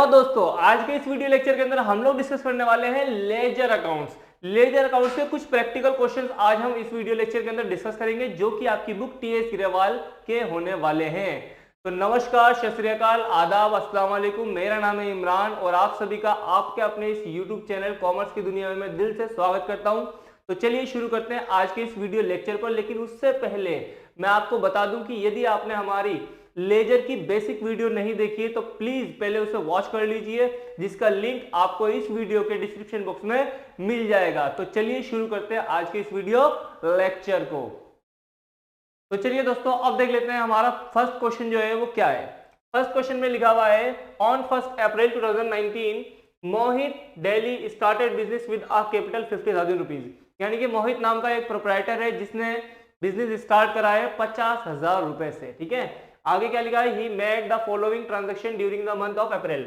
आदाब दोस्तों, आज के इस वीडियो लेक्चर के अंदर हम लोग डिस्कस करने वाले हैं लेजर अकाउंट्स। लेजर अकाउंट्स के कुछ प्रैक्टिकल क्वेश्चंस आज हम इस वीडियो लेक्चर के अंदर डिस्कस करेंगे, जो कि आपकी बुक टीएस ग्रेवाल के होने वाले हैं। तो नमस्कार, सत श्री अकाल, आदाब, अस्सलाम वालेकुम। मेरा नाम है इमरान और आप सभी का आपके अपने इस यूट्यूब चैनल कॉमर्स की दुनिया में मैं दिल से स्वागत करता हूं। तो चलिए शुरू करते हैं आज के इस वीडियो लेक्चर पर। लेकिन उससे पहले मैं आपको बता दूं कि यदि आपने हमारी लेजर की बेसिक वीडियो नहीं देखी है तो प्लीज पहले उसे वॉच कर लीजिए, जिसका लिंक आपको इस वीडियो के डिस्क्रिप्शन बॉक्स में मिल जाएगा। तो चलिए शुरू करते हैं आज के इस वीडियो लेक्चर को। तो चलिए दोस्तों, अब देख लेते हैं हमारा फर्स्ट क्वेश्चन जो है वो क्या है। फर्स्ट क्वेश्चन में लिखा हुआ है, on 1 April 2019 Mohit daily started business with a capital 50,000 rupees. यानी कि मोहित नाम का एक प्रोप्राइटर है जिसने बिजनेस स्टार्ट करा है 50,000 रुपए से। ठीक है, आगे क्या लिखा है, he made the following transaction during the month of April.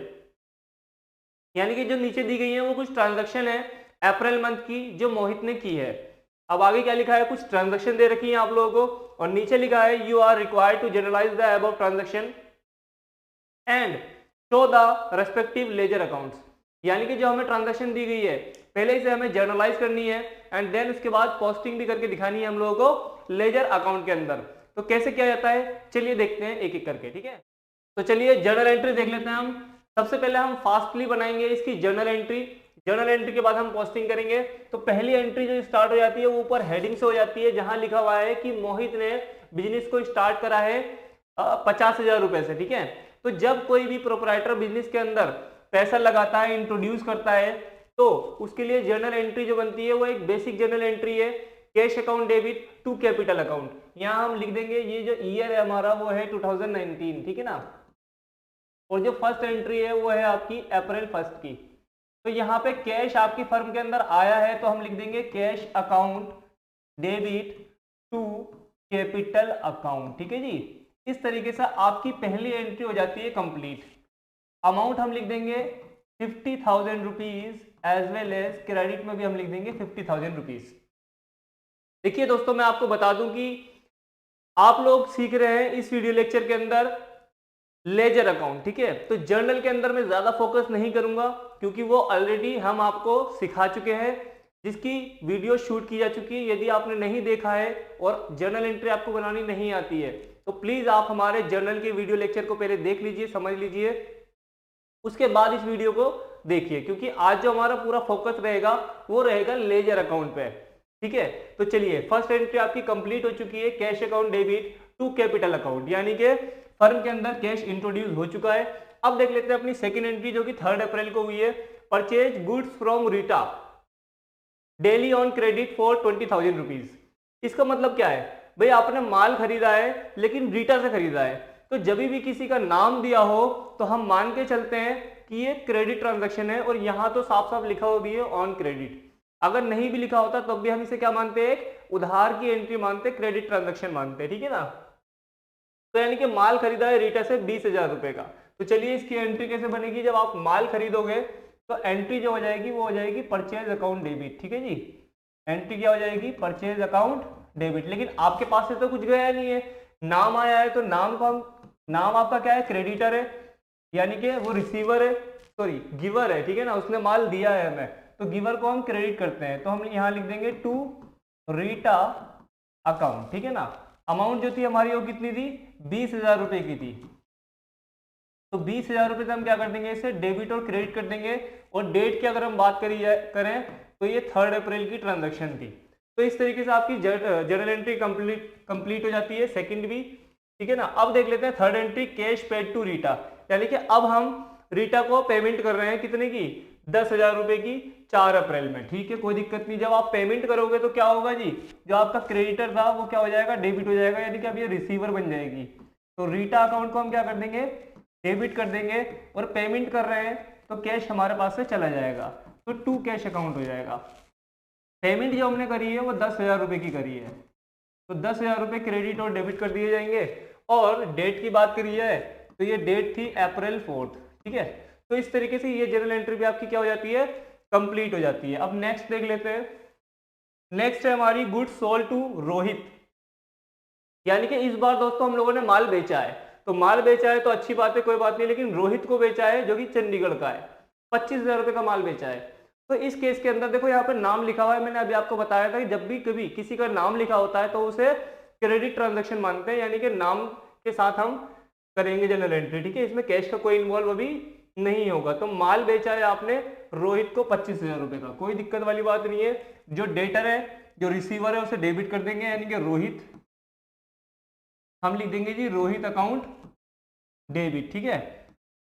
यानी कि जो नीचे दी गई है वो कुछ ट्रांजेक्शन है अप्रैल मंथ की जो मोहित ने की है। अब आगे क्या लिखा है, कुछ ट्रांजेक्शन दे रखी है आप लोगों को और नीचे लिखा है, you are required to generalise the above transaction and show the respective ledger accounts. यानी कि जो हमें ट्रांजेक्शन दी गई है पहले इसे हमें जर्नलाइज करनी है एंड देन उसके बाद पोस्टिंग भी करके दिखानी है हम लोगों को लेजर अकाउंट के अंदर। तो कैसे किया जाता है चलिए देखते हैं एक एक करके। ठीक है, तो चलिए जर्नल एंट्री देख लेते हैं हम। सबसे पहले हम फास्टली बनाएंगे इसकी जर्नल एंट्री। जर्नल एंट्री के बाद हम पोस्टिंग करेंगे। तो पहली एंट्री जो स्टार्ट हो जाती है वो ऊपर हेडिंग से हो जाती है, जहां लिखा हुआ है कि मोहित ने बिजनेस को स्टार्ट करा है 50,000 रुपए से। ठीक है, तो जब कोई भी प्रोप्राइटर बिजनेस के अंदर पैसा लगाता है, इंट्रोड्यूस करता है, तो उसके लिए जर्नल एंट्री जो बनती है वो एक बेसिक जर्नल एंट्री है, cash account debit to capital account. यहां हम लिख देंगे ये जो ईयर है हमारा वो है 2019। ठीक है ना, और जो फर्स्ट एंट्री है वो है आपकी अप्रैल 1 की। तो यहाँ पे कैश आपकी फर्म के अंदर आया है तो हम लिख देंगे cash account debit to capital account. ठीक है जी, इस तरीके से आपकी पहली एंट्री हो जाती है कंप्लीट। अमाउंट हम लिख देंगे 50,000 rupees, as well as credit में भी हम लिख देंगे 50,000 रुपीज। देखिए दोस्तों, मैं आपको बता दूं कि आप लोग सीख रहे हैं इस वीडियो लेक्चर के अंदर लेजर अकाउंट। ठीक है, तो जर्नल के अंदर मैं ज्यादा फोकस नहीं करूंगा क्योंकि वो ऑलरेडी हम आपको सिखा चुके हैं, जिसकी वीडियो शूट की जा चुकी है। यदि आपने नहीं देखा है और जर्नल एंट्री आपको बनानी नहीं आती है तो प्लीज आप हमारे जर्नल के वीडियो लेक्चर को पहले देख लीजिए, समझ लीजिए, उसके बाद इस वीडियो को देखिए, क्योंकि आज जो हमारा पूरा फोकस रहेगा वो रहेगा लेजर अकाउंट पे। ठीक है, तो चलिए फर्स्ट एंट्री आपकी कंप्लीट हो चुकी है, cash account debit to capital account, यानी कि फर्म के अंदर कैश इंट्रोड्यूस हो चुका है। अब देख लेते हैं अपनी सेकंड एंट्री जो कि 3 अप्रैल को हुई है, purchase goods from Rita daily on credit for 20,000 rupees. इसका मतलब क्या है भाई, आपने माल खरीदा है लेकिन रीटा से खरीदा है, तो जब भी किसी का नाम दिया हो तो हम मान के चलते हैं कि ये क्रेडिट ट्रांजैक्शन है, और यहां तो साफ साफ लिखा हुआ भी है ऑन क्रेडिट। अगर नहीं भी लिखा होता तब भी हम इसे क्या मानते हैं, एक उधार की एंट्री मानते, क्रेडिट ट्रांजैक्शन मानते हैं। ठीक है ना, तो यानी कि माल खरीदा है रीटा से 20,000 रुपए का। तो चलिए इसकी एंट्री कैसे बनेगी, जब आप माल खरीदोगे तो एंट्री जो हो जाएगी वो हो जाएगी परचेज अकाउंट डेबिट। ठीक है जी, एंट्री क्या हो जाएगी, परचेज अकाउंट डेबिट। लेकिन आपके पास से तो कुछ गया नहीं है, नाम आया है, तो नाम को हम, नाम आपका क्या है, क्रेडिटर है, यानी कि वो रिसीवर है, सॉरी गिवर है। ठीक है ना, उसने माल दिया है हमें, तो गिवर को हम क्रेडिट करते हैं, तो हम यहां लिख देंगे टू रीटा अकाउंट। ठीक है ना, अमाउंट जो थी हमारी वो कितनी थी, 20,000 रुपए की थी, तो 20,000 रुपए से हम क्या कर देंगे, इसे डेबिट और क्रेडिट कर देंगे। और डेट की अगर हम बात करें तो ये 3 अप्रैल की ट्रांजैक्शन थी। तो इस तरीके से आपकी जर्नल एंट्री कंप्लीट हो जाती है, सेकंड भी। ठीक है ना, अब देख लेते हैं third entry, cash paid to Rita, यानी कि अब हम रीटा को पेमेंट कर रहे हैं कितने की, 10,000 रुपए की 4 अप्रैल में। ठीक है, कोई दिक्कत नहीं। जब आप पेमेंट करोगे तो क्या होगा जी, जो आपका क्रेडिटर था वो क्या हो जाएगा, डेबिट हो जाएगा, यानी कि अब ये रिसीवर बन जाएगी। तो रीटा अकाउंट को हम क्या कर देंगे, डेबिट कर देंगे, और पेमेंट कर रहे हैं तो कैश हमारे पास से चला जाएगा, तो टू कैश अकाउंट हो जाएगा। पेमेंट जो हमने करी है वो 10,000 रुपए की करी है, तो 10,000 रुपए क्रेडिट और डेबिट कर दिए जाएंगे। और डेट की बात करी है तो ये डेट थी अप्रैल 4। ठीक है, तो इस तरीके से ये जर्नल एंट्री भी आपकी क्या हो जाती है, कंप्लीट हो जाती है। अब नेक्स्ट देख लेते हैं, नेक्स्ट है हमारी गुड्स सोल्ड टू रोहित, यानी कि इस बार दोस्तों हम लोगों ने माल बेचा है। तो माल बेचा है तो अच्छी बात है, कोई बात नहीं, लेकिन रोहित को बेचा है जो कि चंडीगढ़ का है, 25,000 रुपये का माल बेचा है। तो इस केस के अंदर देखो यहाँ पर नाम लिखा हुआ है, मैंने अभी आपको बताया था कि जब भी कभी किसी का नाम लिखा होता है तो उसे क्रेडिट ट्रांजैक्शन मानते हैं, यानी कि नाम के साथ हम करेंगे जनरल एंट्री, ठीक है। इसमें कैश का कोई इन्वॉल्व अभी नहीं होगा। तो माल बेचा है आपने रोहित को 25,000 रुपये का, कोई दिक्कत वाली बात नहीं है। जो डेटर है, जो रिसीवर है, उसे डेबिट कर देंगे, यानी कि रोहित, हम लिख देंगे जी रोहित अकाउंट डेबिट, ठीक है।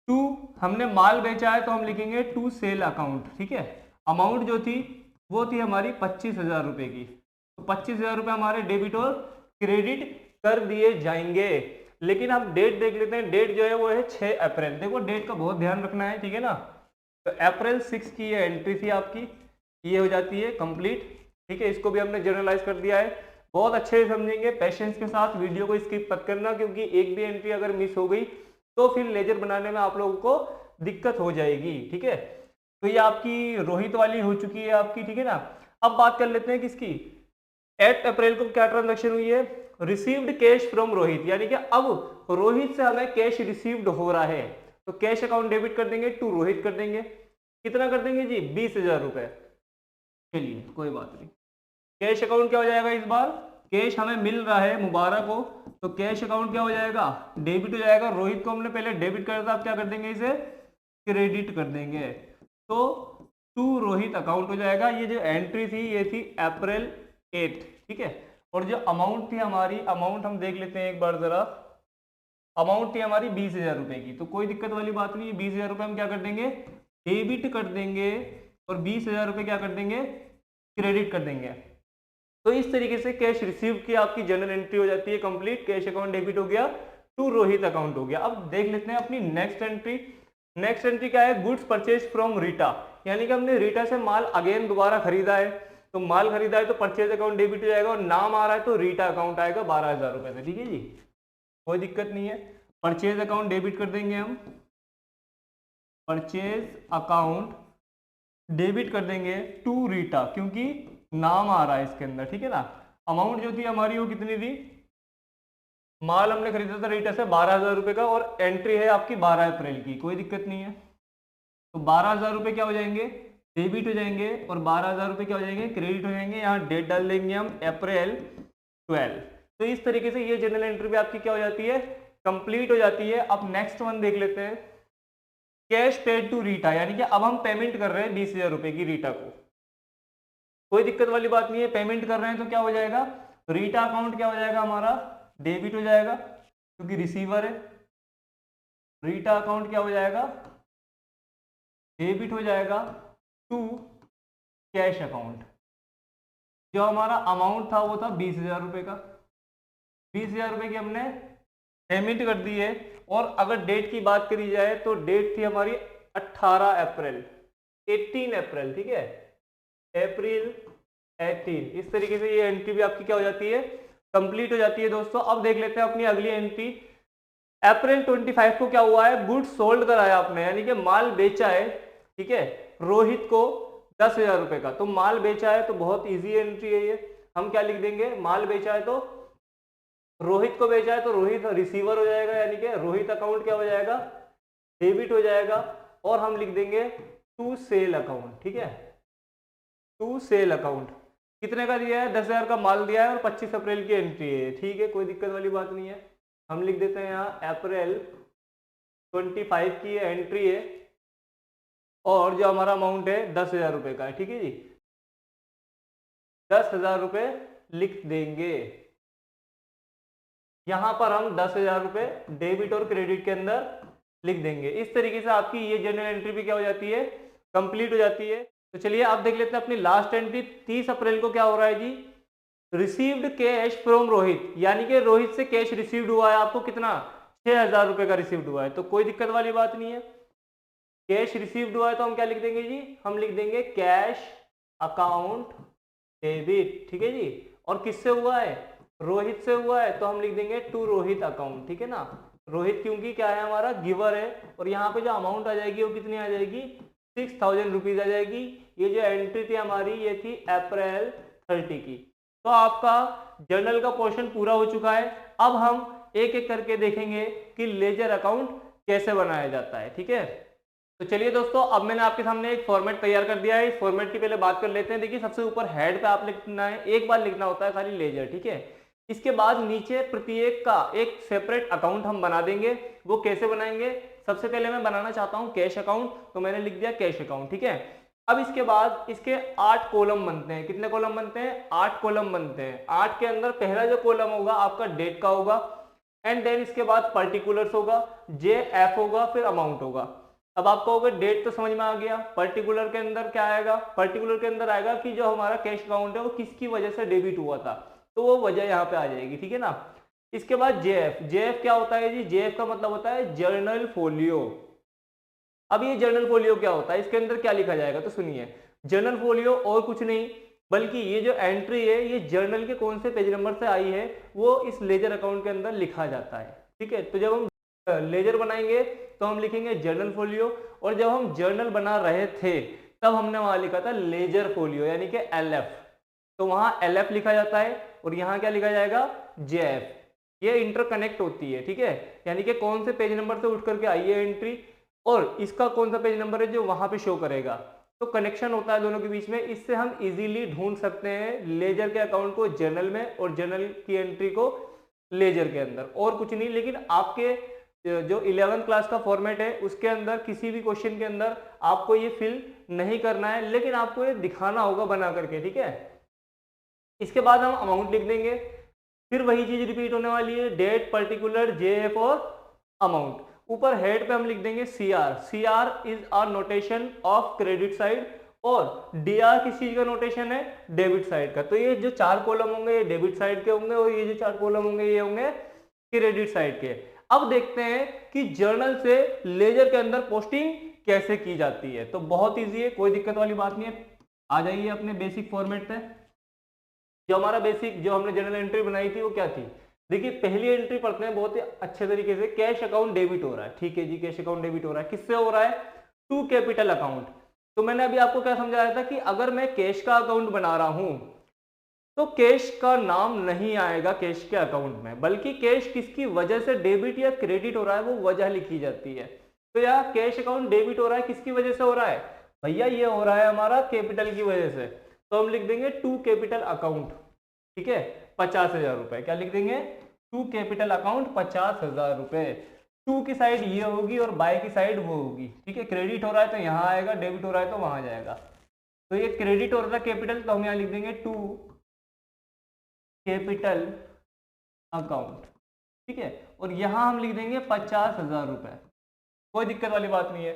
टू, हमने माल बेचा है तो हम लिखेंगे टू सेल अकाउंट, ठीक है। अमाउंट जो थी वो थी हमारी 25,000 रुपये की, तो 25,000 रुपये हमारे डेबिट और क्रेडिट कर दिए जाएंगे। लेकिन हम डेट देख लेते हैं, डेट जो है वो है 6 अप्रैल। देखो डेट का बहुत ध्यान रखना है, ठीक है ना। तो अप्रैल 6 की ये एंट्री थी आपकी, ये हो जाती है कंप्लीट, ठीक है। इसको भी हमने जर्नलाइज कर दिया है। बहुत अच्छे से समझेंगे, पेशेंस के साथ, वीडियो को स्किप मत करना, क्योंकि एक भी एंट्री अगर मिस हो गई तो फिर लेजर बनाने में आप लोगों को दिक्कत हो जाएगी, ठीक है। तो ये आपकी रोहित वाली हो चुकी है आपकी, ठीक है ना। अब बात कर लेते हैं किसकी, 8 अप्रैल को क्या ट्रांजैक्शन हुई है, रिसीव्ड कैश फ्रॉम रोहित, यानी कि अब रोहित से हमें कैश रिसीव्ड हो रहा है, तो कैश अकाउंट डेबिट कर देंगे, टू रोहित कर देंगे। कितना कर देंगे जी, 20,000 रुपये। चलिए कोई बात नहीं, कैश अकाउंट क्या हो जाएगा इस बार, कैश हमें मिल रहा है मुबारक को, तो कैश अकाउंट क्या हो जाएगा, डेबिट हो जाएगा। रोहित को हमने पहले डेबिट करा था, अब क्या कर देंगे, इसे क्रेडिट कर देंगे, तो टू रोहित अकाउंट हो जाएगा। ये जो एंट्री थी ये थी अप्रैल 8, ठीक है। और जो अमाउंट थी हमारी, अमाउंट हम देख लेते हैं एक बार जरा, अमाउंट थी हमारी 20,000 रुपये की, तो कोई दिक्कत वाली बात नहीं है। 20,000 रुपये हम क्या कर देंगे, डेबिट कर देंगे, और 20,000 रुपये क्या कर देंगे, क्रेडिट कर देंगे। तो इस तरीके से कैश रिसीव की आपकी जनरल एंट्री हो जाती है कंप्लीट, कैश अकाउंट डेबिट हो गया, टू रोहित अकाउंट हो गया। अब देख लेते हैं अपनी नेक्स्ट एंट्री। नेक्स्ट एंट्री क्या है, गुड्स परचेज फ्रॉम रीटा, यानी कि हमने रीटा से माल अगेन दोबारा खरीदा है, तो माल खरीदा है तो परचेज अकाउंट डेबिट हो जाएगा, और नाम आ रहा है तो रीटा अकाउंट आएगा 12,000 रुपये से, ठीक है जी, कोई दिक्कत नहीं है। परचेज अकाउंट डेबिट कर देंगे हम, परचेज अकाउंट डेबिट कर देंगे टू रीटा, क्योंकि नाम आ रहा है इसके अंदर, ठीक है ना। अमाउंट जो थी हमारी वो कितनी थी, माल हमने खरीदा था रीटा से 12,000 रुपये का, और एंट्री है आपकी 12 अप्रैल की, कोई दिक्कत नहीं है। तो 12,000 रुपये क्या हो जाएंगे, डेबिट हो जाएंगे, और 12,000 रुपये क्या हो जाएंगे, क्रेडिट हो जाएंगे। यहाँ डेट डाल देंगे हम अप्रैल 12। तो इस तरीके से ये जनरल एंट्री भी आपकी क्या हो जाती है, कंप्लीट हो जाती है। अब नेक्स्ट वन देख लेते हैं, कैश पेड टू रीटा, यानी कि अब हम पेमेंट कर रहे हैं 20,000 रुपये की रीटा को, कोई दिक्कत वाली बात नहीं है। पेमेंट कर रहे हैं तो क्या हो जाएगा, रीटा अकाउंट क्या हो जाएगा हमारा, डेबिट हो जाएगा, क्योंकि रिसीवर है। रीटा अकाउंट क्या हो जाएगा, डेबिट हो जाएगा टू कैश अकाउंट। जो हमारा अमाउंट था वो था 20,000 रुपये का, 20,000 रुपये की हमने पेमेंट कर दी है। और अगर डेट की बात करी जाए तो डेट थी हमारी 18 अप्रैल, 18 अप्रैल, ठीक है, अप्रैल 18। इस तरीके से ये एंट्री भी आपकी क्या हो जाती है, कंप्लीट हो जाती है दोस्तों। अब देख लेते हैं अपनी अगली एंट्री। अप्रैल 25 को क्या हुआ है, गुड्स सोल्ड कराया आपने, यानी कि माल बेचा है, ठीक है, रोहित को 10,000 रुपये का। तो माल बेचा है तो बहुत ईजी एंट्री है ये, हम क्या लिख देंगे, माल बेचा है तो रोहित को बेचा है तो रोहित रिसीवर हो जाएगा, यानी कि रोहित अकाउंट क्या हो जाएगा, डेबिट हो जाएगा, और हम लिख देंगे टू सेल अकाउंट, ठीक है, टू सेल अकाउंट। कितने का दिया है, 10,000 का माल दिया है, और 25 अप्रैल की एंट्री है, ठीक है, कोई दिक्कत वाली बात नहीं है। हम लिख देते हैं यहाँ अप्रैल 25 की एंट्री है, और जो हमारा अमाउंट है 10,000 रुपये का है, ठीक है जी, 10,000 रुपये लिख देंगे। यहां पर हम 10,000 रुपये डेबिट और क्रेडिट के अंदर लिख देंगे। इस तरीके से आपकी ये जनरल एंट्री भी क्या हो जाती है, कंप्लीट हो जाती है। तो चलिए आप देख लेते हैं अपनी लास्ट एंट्री। 30 अप्रैल को क्या हो रहा है जी, रिसीव्ड कैश फ्रॉम रोहित, यानी कि रोहित से कैश रिसीव्ड हुआ है आपको, कितना, 6,000 रुपये का रिसीव्ड हुआ है, तो कोई दिक्कत वाली बात नहीं है। कैश रिसीव्ड हुआ है तो हम क्या लिख देंगे जी, हम लिख देंगे कैश अकाउंट डेबिट, ठीक है जी। और किससे हुआ है, रोहित से हुआ है, तो हम लिख देंगे टू रोहित अकाउंट, ठीक है ना। रोहित क्योंकि क्या है, हमारा गिवर है, और यहाँ पे जो अमाउंट आ जाएगी वो कितनी आ जाएगी, 6,000 रुपीज आ जाएगी। ये जो एंट्री थी हमारी ये थी अप्रैल 30 की। तो आपका जर्नल का पोर्शन पूरा हो चुका है। अब हम एक एक करके देखेंगे कि लेजर अकाउंट कैसे बनाया जाता है। ठीक है, तो चलिए दोस्तों, अब मैंने आपके सामने एक फॉर्मेट तैयार कर दिया है। इस फॉर्मेट की पहले बात कर लेते हैं। देखिए, सबसे ऊपर हेड पे आप लिखना है, एक बार लिखना होता है खाली लेजर। ठीक है, इसके बाद नीचे प्रत्येक का एक सेपरेट अकाउंट हम बना देंगे। वो कैसे बनाएंगे? सबसे पहले मैं बनाना चाहता हूं कैश अकाउंट, तो मैंने लिख दिया कैश अकाउंट। ठीक है, अब इसके बाद इसके 8 कॉलम बनते हैं। कितने कॉलम बनते हैं? 8 कॉलम बनते हैं। 8 के अंदर पहला जो कॉलम होगा आपका डेट का होगा, एंड देन इसके बाद पर्टिकुलर्स होगा, JF होगा, फिर अमाउंट होगा। अब आपको होगा डेट तो समझ में आ गया। पर्टिकुलर के अंदर क्या आएगा? पर्टिकुलर के अंदर आएगा कि जो हमारा कैश अकाउंट है वो किसकी वजह से डेबिट हुआ था, तो वो वजह यहाँ पे आ जाएगी। ठीक है ना। इसके बाद JF क्या होता है जी? JF का मतलब होता है जर्नल फोलियो। अब ये जर्नल फोलियो क्या होता है, इसके अंदर क्या लिखा जाएगा? तो सुनिए, जर्नल फोलियो और कुछ नहीं बल्कि ये जो एंट्री है ये जर्नल के कौन से पेज नंबर से आई है वो इस लेजर अकाउंट के अंदर लिखा जाता है। ठीक है, तो जब हम लेजर बनाएंगे तो हम लिखेंगे जर्नल फोलियो, और जब हम जर्नल बना रहे थे तब हमने वहां लिखा था लेजर फोलियो यानी कि LF, तो वहां LF लिखा जाता है और यहाँ क्या लिखा जाएगा? JF। ये इंटरकनेक्ट होती है। ठीक है, यानी कि कौन से पेज नंबर से उठ करके आई है एंट्री और इसका कौन सा पेज नंबर है जो वहां पे शो करेगा, तो कनेक्शन होता है दोनों के बीच में। इससे हम इजीली ढूंढ सकते हैं लेजर के अकाउंट को जर्नल में और जर्नल की एंट्री को लेजर के अंदर, और कुछ नहीं। लेकिन आपके जो 11th क्लास का फॉर्मेट है उसके अंदर किसी भी क्वेश्चन के अंदर आपको ये फिल नहीं करना है, लेकिन आपको ये दिखाना होगा बना करके। ठीक है, इसके बाद हम अमाउंट लिख देंगे, फिर वही चीज रिपीट होने वाली है, डेट, पर्टिकुलर, JF और अमाउंट। ऊपर हेड पे हम लिख देंगे CR is a notation of credit side, और DR किस चीज का नोटेशन है? डेबिट साइड का। तो ये जो 4 कॉलम होंगे ये डेबिट साइड के होंगे और ये जो 4 कॉलम होंगे ये होंगे क्रेडिट साइड के। अब देखते हैं कि जर्नल से लेजर के अंदर पोस्टिंग कैसे की जाती है। तो बहुत ईजी है, कोई दिक्कत वाली बात नहीं है। आ जाइए अपने बेसिक फॉर्मेट पे। जो हमारा बेसिक जो हमने जर्नल एंट्री बनाई थी वो क्या थी? देखिए, पहली एंट्री पढ़ते हैं बहुत ही अच्छे तरीके से। कैश अकाउंट डेबिट हो रहा है। ठीक है जी, कैश अकाउंट डेबिट हो रहा है। किससे हो रहा है? To capital account. तो मैंने अभी आपको क्या समझाया था कि अगर मैं कैश का अकाउंट बना रहा हूं तो कैश का नाम नहीं आएगा कैश के अकाउंट में, बल्कि कैश किसकी वजह से डेबिट या क्रेडिट हो रहा है वो वजह लिखी जाती है। तो यहाँ कैश अकाउंट डेबिट हो रहा है, किसकी वजह से हो रहा है? भैया ये हो रहा है हमारा कैपिटल की वजह से, तो हम लिख देंगे टू कैपिटल अकाउंट। ठीक है, 50,000 रुपए। क्या लिख देंगे? टू कैपिटल अकाउंट 50,000 रुपए। टू की साइड ये होगी और बाय की साइड वो होगी। ठीक है, क्रेडिट हो रहा है तो यहाँ आएगा, डेबिट हो रहा है तो वहां जाएगा। तो ये क्रेडिट हो रहा था कैपिटल, तो हम यहाँ लिख देंगे टू कैपिटल अकाउंट। ठीक है, और यहां हम लिख देंगे 50,000 रुपए। कोई दिक्कत वाली बात नहीं है।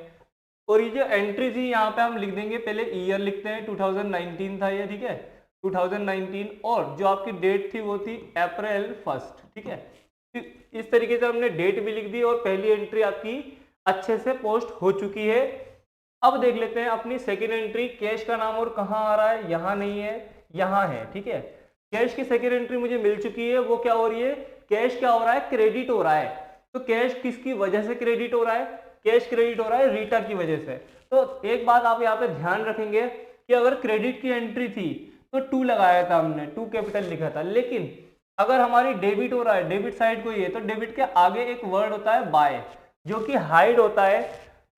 और ये जो एंट्री थी यहाँ पे हम लिख देंगे, पहले ईयर लिखते हैं, 2019 था ये। ठीक है, 2019, और जो आपकी डेट थी वो थी April 1। ठीक है, इस तरीके से हमने डेट भी लिख दी और पहली एंट्री आपकी अच्छे से पोस्ट हो चुकी है। अब देख लेते हैं अपनी सेकेंड एंट्री। कैश का नाम और कहाँ आ रहा है? यहाँ नहीं है, यहाँ है। ठीक है, कैश की सेकेंड एंट्री मुझे मिल चुकी है। वो क्या हो रही है? कैश क्या हो रहा है? क्रेडिट हो रहा है। तो कैश किसकी वजह से क्रेडिट हो रहा है? कैश क्रेडिट हो रहा है रीटा की वजह से। तो एक बात आप यहाँ पे ध्यान रखेंगे कि अगर क्रेडिट की एंट्री थी तो टू लगाया था हमने, टू कैपिटल लिखा था। लेकिन अगर हमारी डेबिट हो रहा है, डेबिट साइड को ये, तो डेबिट के आगे एक वर्ड होता है बाय, जो कि हाइड होता है।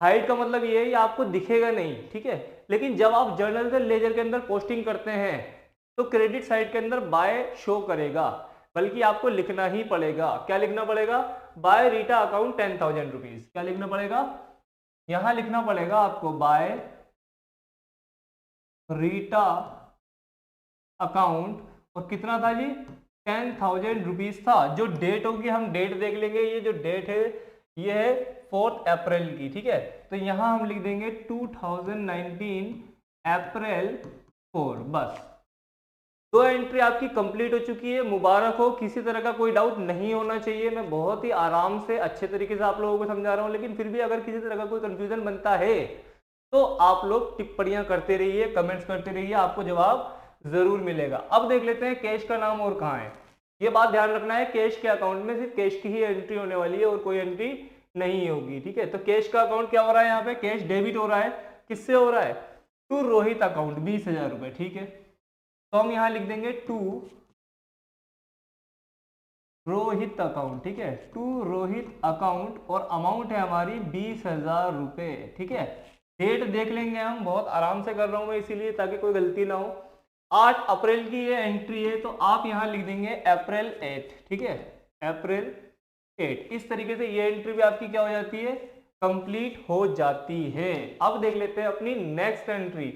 हाइड का मतलब ये है ये आपको दिखेगा नहीं। ठीक है, लेकिन जब आप जर्नल से लेजर के अंदर पोस्टिंग करते हैं तो क्रेडिट साइड के अंदर बाय शो करेगा, बल्कि आपको लिखना ही पड़ेगा। क्या लिखना पड़ेगा? By Rita account 10,000 rupees. क्या लिखना पड़ेगा? यहां लिखना पड़ेगा आपको बाय रीटा अकाउंट, और कितना था जी? 10,000 रुपीज था। जो डेट होगी हम डेट देख लेंगे। ये जो डेट है ये है 4 अप्रैल की। ठीक है, तो यहां हम लिख देंगे 2019 April 4। बस, दो एंट्री आपकी कंप्लीट हो चुकी है। मुबारक हो, किसी तरह का कोई डाउट नहीं होना चाहिए। मैं बहुत ही आराम से अच्छे तरीके से आप लोगों को समझा रहा हूं, लेकिन फिर भी अगर किसी तरह का कोई कंफ्यूजन बनता है तो आप लोग टिप्पणियां करते रहिए, कमेंट्स करते रहिए, आपको जवाब जरूर मिलेगा। अब देख लेते हैं कैश का नाम और कहाँ है। ये बात ध्यान रखना है, कैश के अकाउंट में सिर्फ कैश की ही एंट्री होने वाली है और कोई एंट्री नहीं होगी। ठीक है, तो कैश का अकाउंट क्या हो रहा है? यहाँ पे कैश डेबिट हो रहा है। किससे हो रहा है? टू रोहित अकाउंट, 20,000 रुपए। ठीक है, तो हम यहां लिख देंगे टू रोहित अकाउंट, ठीक है, टू रोहित अकाउंट, और अमाउंट है हमारी 20,000 रुपये, ठीक है। डेट देख लेंगे हम, बहुत आराम से कर रहा हूं मैं इसीलिए ताकि कोई गलती ना हो। 8 अप्रैल की ये एंट्री है, तो आप यहां लिख देंगे अप्रैल 8, ठीक है, अप्रैल 8। इस तरीके से ये एंट्री भी आपकी क्या हो जाती है, कंप्लीट हो जाती है। अब देख लेते हैं अपनी नेक्स्ट एंट्री।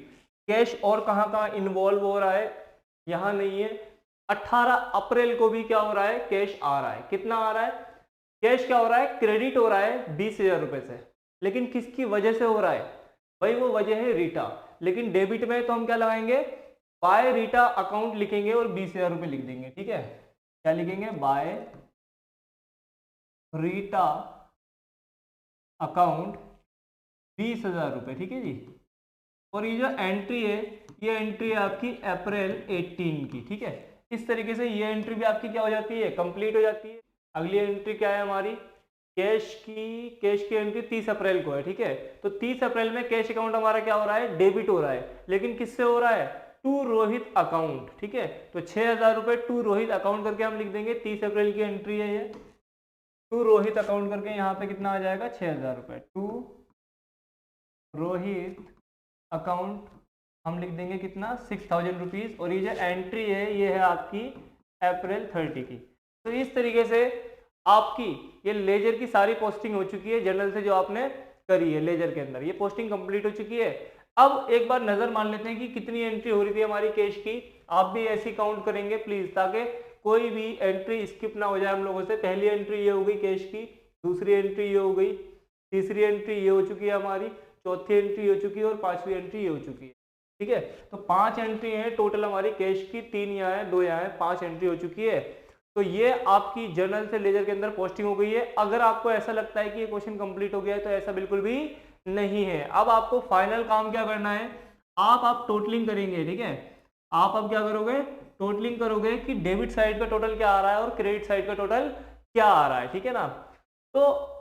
कैश और कहां कहां इन्वॉल्व हो रहा है, यहां नहीं है। 18 अप्रैल को भी क्या हो रहा है, कैश आ रहा है। कितना आ रहा है कैश, क्या हो रहा है, क्रेडिट हो रहा है 20,000 रुपए से, लेकिन किसकी वजह से हो रहा है, भाई वो वजह है रीटा। लेकिन डेबिट में तो हम क्या लगाएंगे, बाय रीटा अकाउंट लिखेंगे और 20,000 रुपए लिख देंगे, ठीक है। क्या लिखेंगे, बाय रीटा अकाउंट 20,000 रुपए, ठीक है जी। और ये जो एंट्री है, ये एंट्री है आपकी अप्रैल 18 की, ठीक है। इस तरीके से ये एंट्री भी आपकी क्या हो जाती है, कंप्लीट हो जाती है। अगली एंट्री क्या है हमारी, कैश की एंट्री 30 अप्रैल को है, ठीक है। तो 30 अप्रैल में कैश अकाउंट हमारा क्या हो रहा है, डेबिट हो रहा है, लेकिन किससे हो रहा है, टू रोहित अकाउंट, ठीक है। तो 6,000 रुपए टू रोहित अकाउंट करके हम लिख देंगे। 30 अप्रैल की एंट्री है ये, टू रोहित अकाउंट करके यहाँ पे कितना आ जाएगा, 6,000 रुपए टू रोहित अकाउंट हम लिख देंगे कितना, 6,000 रुपीज। और ये जो एंट्री है ये है आपकी अप्रैल 30 की। तो इस तरीके से आपकी ये लेजर की सारी पोस्टिंग हो चुकी है, जनरल से जो आपने करी है लेजर के अंदर, ये पोस्टिंग कंप्लीट हो चुकी है। अब एक बार नजर मान लेते हैं कि कितनी एंट्री हो रही थी हमारी कैश की। आप भी ऐसी काउंट करेंगे प्लीज, ताकि कोई भी एंट्री स्किप ना हो जाए हम लोगों से। पहली एंट्री ये हो गई कैश की, दूसरी एंट्री ये हो गई, तीसरी एंट्री ये हो चुकी है हमारी, चौथी एंट्री हो चुकी है और पांचवी एंट्री ये हो चुकी है, ठीक है। तो 5 एंट्री है टोटल हमारी कैश की, 3 यहाँ है 2 यहाँ है, 5 एंट्री हो चुकी है। तो ये आपकी जर्नल से लेजर के अंदर पोस्टिंग हो गई है। अगर आपको ऐसा लगता है कि ये क्वेश्चन कंप्लीट हो गया है, तो ऐसा बिल्कुल भी नहीं है। अब आपको फाइनल काम क्या करना है, आप टोटलिंग करेंगे, ठीक है। आप अब क्या करोगे, टोटलिंग करोगे कि डेबिट साइड का टोटल क्या आ रहा है और क्रेडिट साइड का टोटल क्या आ रहा है, ठीक है ना। तो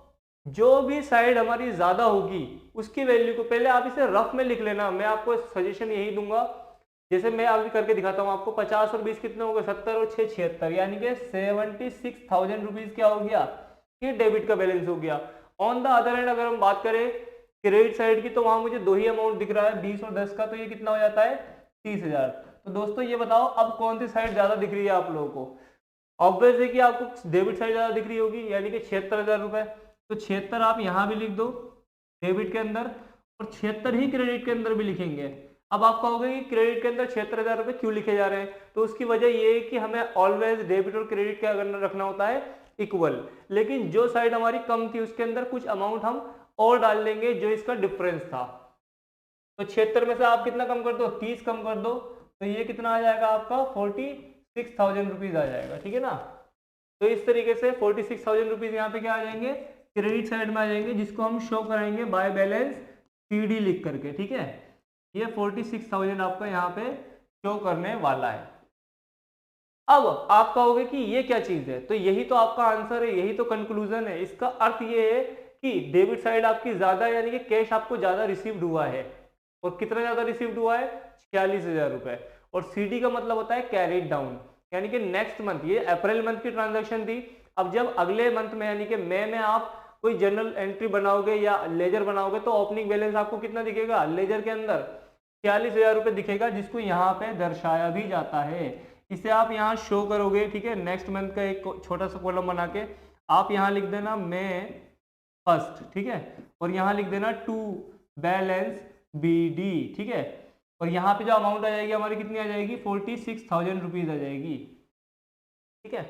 जो भी साइड हमारी ज्यादा होगी उसकी वैल्यू को पहले आप इसे रफ में लिख लेना। मैं आपको सजेशन यही दूंगा, जैसे मैं अभी करके दिखाता हूँ आपको। 50 और 20 कितने हो गए, 70 और 6 76, यानी कि 76,000 रुपीज क्या हो गया, ये डेबिट का बैलेंस हो गया। ऑन द अदर एंड अगर हम बात करें क्रेडिट साइड की, तो वहां मुझे 2 ही अमाउंट दिख रहा है, 20 और 10 का, तो ये कितना हो जाता है, 30,000। तो दोस्तों ये बताओ अब कौन सी साइड ज्यादा दिख रही है आप लोगों को। ऑब्वियस है कि आपको डेबिट साइड ज्यादा दिख रही होगी, यानी कि 76,000 रुपए। तो 76 आप यहां भी लिख दो डेबिट के अंदर, और 76 ही क्रेडिट के अंदर भी लिखेंगे। अब आप कहोगे कि क्रेडिट के अंदर 76,000 रुपए क्यों लिखे जा रहे हैं, तो उसकी वजह ये है कि हमें ऑलवेज डेबिट और क्रेडिट क्या करना रखना होता है, इक्वल। लेकिन जो साइड हमारी कम थी उसके अंदर कुछ अमाउंट हम और डाल लेंगे जो इसका डिफरेंस था। तो 76 में से आप कितना कम कर दो, 30 कम कर दो, तो ये कितना आ जाएगा आपका, 46,000 रुपीज आ जाएगा, ठीक है ना। तो इस तरीके से 46,000 रुपीज यहाँ पे क्या आ जाएंगे, क्रेडिट साइड में आ जाएंगे, जिसको हम शो कराएंगे बाय बैलेंस सीडी लिख करके, ठीक है। ये 46,000 आपका यहाँ पे शो करने वाला है। अब आप कहोगे कि ये क्या चीज है, तो यही तो आपका आंसर है, यही तो कंक्लूजन है। इसका अर्थ ये है कि डेबिट साइड आपकी ज्यादा, यानी कि कैश आपको ज्यादा रिसीव्ड हुआ है। और कितना ज्यादा रिसीव्ड हुआ है, 46,000 रुपए। और सीडी का मतलब होता है कैरिड डाउन, यानी कि नेक्स्ट मंथ, ये अप्रैल मंथ की ट्रांजैक्शन थी। अब जब अगले मंथ में यानी कि मई में आप कोई जनरल एंट्री बनाओगे या लेजर बनाओगे, तो ओपनिंग बैलेंस आपको कितना दिखेगा, लेजर के अंदर 46,000 रुपए दिखेगा, जिसको यहाँ पे दर्शाया भी जाता है। इसे आप यहाँ शो करोगे, ठीक है। नेक्स्ट मंथ का एक छोटा सा कॉलम बना के आप यहाँ लिख देना मई 1, ठीक है। और यहाँ लिख देना टू बैलेंस बीडी, ठीक है। और यहाँ पे जो अमाउंट आ जाएगी हमारी कितनी आ जाएगी, 46,000 रुपीज आ जाएगी, ठीक है।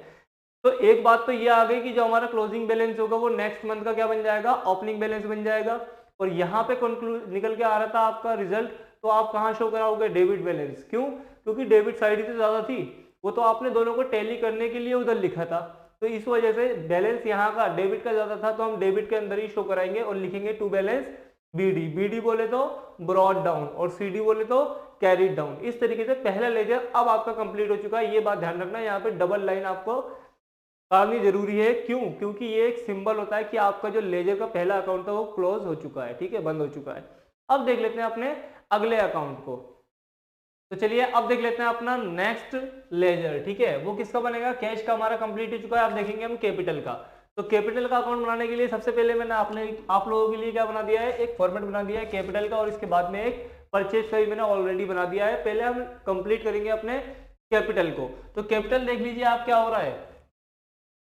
तो एक बात तो ये आ गई कि जो हमारा क्लोजिंग बैलेंस होगा वो नेक्स्ट मंथ का क्या बन जाएगा, ओपनिंग बैलेंस बन जाएगा। और यहाँ पे कंक्लूड निकल के आ रहा था आपका रिजल्ट, तो आप कहाँ शो कराओगे, डेबिट बैलेंस। क्यों, क्योंकि डेबिट साइड ही तो ज्यादा थी, वो तो आपने दोनों को टैली करने के लिए उधर लिखा था। तो इस वजह से बैलेंस यहाँ का डेबिट का ज्यादा था, तो हम डेबिट के अंदर ही शो कराएंगे और लिखेंगे टू बैलेंस बीडी। बीडी बोले तो ब्रॉड डाउन और सीडी बोले तो कैरिड डाउन। इस तरीके से पहला लेजर अब आपका कंप्लीट हो चुका है। ये बात ध्यान रखना, यहाँ पे डबल लाइन आपको डालनी जरूरी है। क्यों, क्योंकि ये एक सिंबल होता है कि आपका जो लेजर का पहला अकाउंट था वो क्लोज हो चुका है, ठीक है, बंद हो चुका है। अब देख लेते हैं अपने अगले अकाउंट को। तो चलिए अब देख लेते हैं अपना नेक्स्ट लेजर, ठीक है। वो किसका बनेगा, कैश का हमारा कंप्लीट हो चुका है। अब देखेंगे हम कैपिटल का। तो कैपिटल का अकाउंट बनाने के लिए सबसे पहले मैंने आप लोगों के लिए क्या बना दिया है, एक फॉर्मेट बना दिया है कैपिटल का, और इसके बाद में एक परचेज का भी मैंने ऑलरेडी बना दिया है। पहले हम कंप्लीट करेंगे अपने कैपिटल को। तो कैपिटल देख लीजिए आप क्या हो रहा है,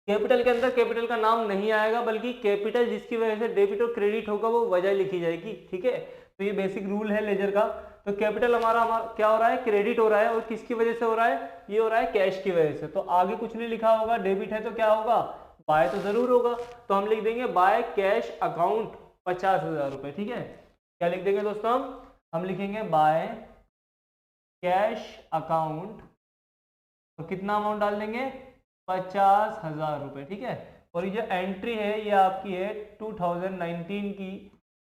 कैपिटल के अंदर कैपिटल का नाम नहीं आएगा, बल्कि कैपिटल जिसकी वजह से डेबिट और क्रेडिट होगा वो वजह लिखी जाएगी, ठीक है। तो ये बेसिक रूल है लेजर का। तो कैपिटल हमारा क्या हो रहा है, क्रेडिट हो रहा है, और किसकी वजह से हो रहा है, ये हो रहा है कैश की वजह से। तो आगे कुछ नहीं लिखा होगा, डेबिट है तो क्या होगा, बाय तो जरूर होगा। तो हम लिख देंगे बाय कैश अकाउंट 50,000 रुपए, ठीक है। क्या लिख देंगे दोस्तों, हम लिखेंगे बाय कैश अकाउंट, तो कितना अमाउंट डाल देंगे, 50,000 रुपए, ठीक है। और ये जो एंट्री है ये आपकी है 2019 की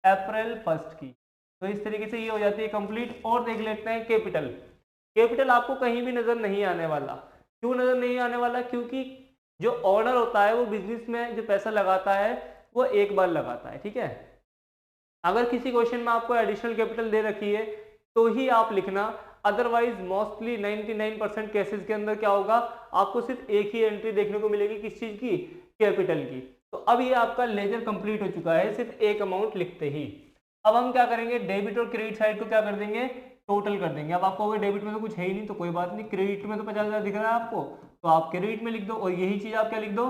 अप्रैल 1 की। तो इस तरीके से ये हो जाती है कंप्लीट। और देख लेते हैं कैपिटल। कैपिटल आपको कहीं भी नजर नहीं आने वाला। क्यों नजर नहीं आने वाला, क्योंकि जो ऑनर होता है वो बिजनेस में जो पैसा लगाता है वो एक बार लगाता है, ठीक है। अगर किसी क्वेश्चन में आपको एडिशनल कैपिटल दे रखी है तो ही आप लिखना, अदरवाइज मोस्टली 99% केसेस के अंदर क्या होगा, आपको सिर्फ एक ही एंट्री देखने को मिलेगी, किस चीज की, कैपिटल की। तो अब ये आपका लेजर कंप्लीट हो चुका है सिर्फ एक अमाउंट लिखते ही। अब हम क्या करेंगे, डेबिट और क्रेडिट साइड को क्या कर देंगे, टोटल कर देंगे। अब आपको डेबिट में तो कुछ है ही नहीं तो कोई बात नहीं, क्रेडिट में तो 50,000 दिख रहा है आपको, तो आप क्रेडिट में लिख दो, और यही चीज आप क्या लिख दो,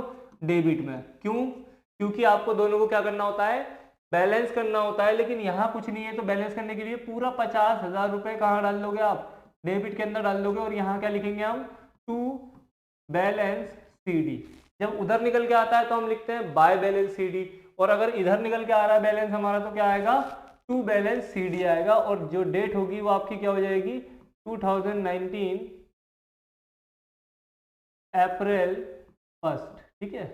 डेबिट में। क्यों, क्योंकि आपको दोनों को क्या करना होता है, बैलेंस करना होता है। लेकिन यहाँ कुछ नहीं है, तो बैलेंस करने के लिए पूरा 50,000 रुपए कहाँ डाल दोगे आप, डेबिट के अंदर डाल दोगे, और यहाँ क्या लिखेंगे हम, टू बैलेंस CD। जब उधर निकल के आता है तो हम लिखते हैं बाय बैलेंस CD, और अगर इधर निकल के आ रहा है बैलेंस हमारा तो क्या आएगा, टू बैलेंस CD आएगा। और जो डेट होगी वो आपकी क्या हो जाएगी, 2019 अप्रैल 1, ठीक है।